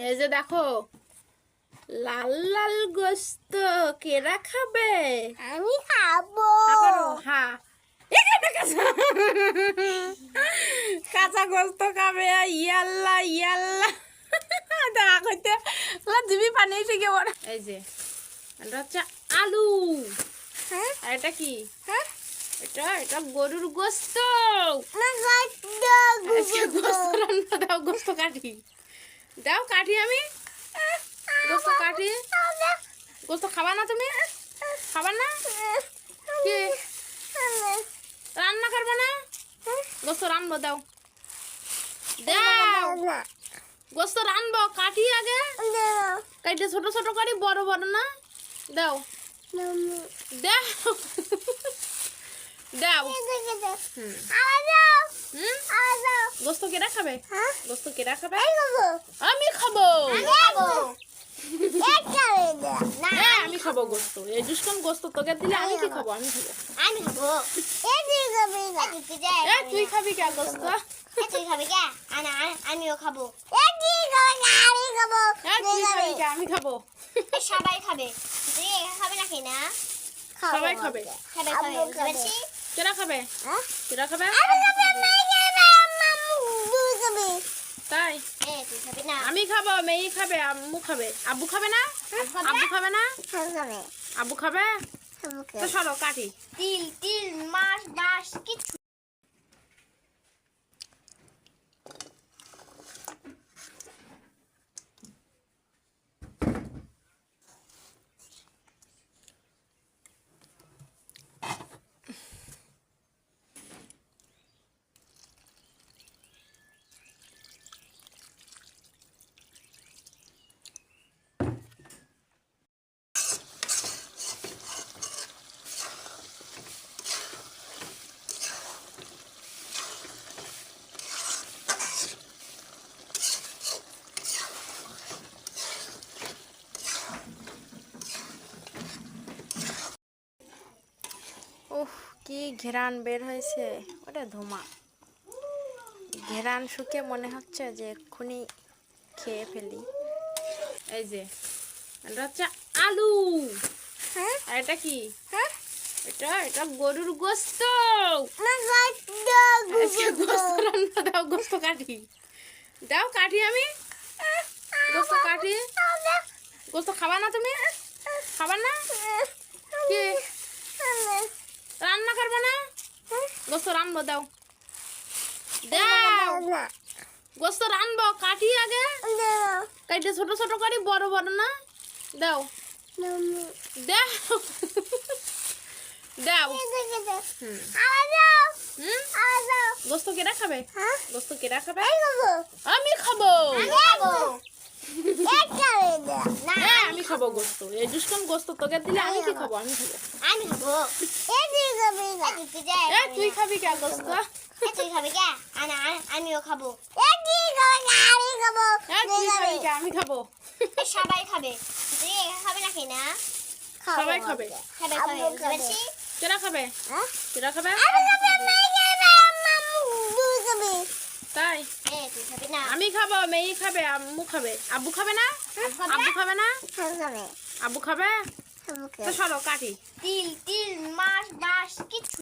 এই যে দেখো লাল লাল গোস্ত কেরা খাবে? আমি খাবো। হ্যাঁ কাঁচা গোস্ত খাবে। ইয়াল্লা ইয়াল্লা দেখতে জিবি পানি শিখে বড়। এই যে এটা হচ্ছে আলু। হ্যাঁ আর এটা কি? হ্যাঁ এটা এটা গরুর গোস্ত। গোস্ত রান্না দাও, গোস্ত কাটি দাও, কাটি আমি গোস্ত কাটি। গোস্ত খাবা না তুমি? খাবার না কি রান্না করবো না? গোস্ত রানবো, দাও দাও গোস্ত রানবো, কাটি আগে কাটে ছোট ছোট করি, বড় বড় না। দাও দাও দাও। গোস্ত কেরা খাবে? গোস্ত কেরা খাবে? আমি খাবো। হ্যাঁ আমি খাবো গোস্ত। এই দুষ্কন গোস্ত তোকে দিলে আমি কি খাবো? আমি খাবো। তুই খাবি কে গোস্ত? আমিও খাবো। তুই খাবি কে? আমি খাবো। সবাই খাবে। তুই একা খাবে নাকি না? সবাই খাবে। সবাই খাবে। কেরা খাবে? কেরা খাবে? তাই তুই খাবি না? আমি খাবো, মেয়ে খাবে, আম্মু খাবে। আব্বু খাবে না? আব্বু খাবে না? আব্বু খাবে। তো চলো কাটি। তিল তিল মাছ বাস কিছু। উফ কি ঘেরান বের হয়েছে, ওটা ধোঁয়া। ঘেরান শুকে মনে হচ্ছে যে এক্ষুনি খেয়ে ফেলি। এই যে এটা হচ্ছে আলু। আর এটা কি? এটা এটা গরুর গোস্ত। গোস্ত রান্না দাও, গোস্ত কাটি দাও, কাটি আমি গোস্ত কাটি। গোস্ত খাবা না তুমি? খাবার না কি রান্না করবো না? গোস্ত রানবো, দাও দাও গোস্ত রানবো, কাটি আগে কাটে ছোট ছোট করি, বড় বড় না। দাও দাও দাও। গোস্ত কেরা খাবে? গোস্ত কেরা খাবে? আমি খাবো। হ্যাঁ আমি খাবো গোস্ত। এই দুষ্কন গোস্ত তোকে দিলে আমি কি খাবো? আমি খাবো। আমি খাবো। তুই খাবি কে গোস্ত? তুই খাবি কে? আমিও খাবো। তুই খাবি কে? আমি খাবো। সবাই খাবে। তুই একা খাবে নাকি না? সবাই খাবে। সবাই খাবে। কেরা খাবে? কেরা খাবে? তাই তুই খাবি না? আমি খাবো, মেয়ে খাবে, আম্মু খাবে। আব্বু খাবে না? আব্বু খাবে না? আব্বু খাবে। তো চলো কাটি। তিল তিল মাছ বাস কিছু।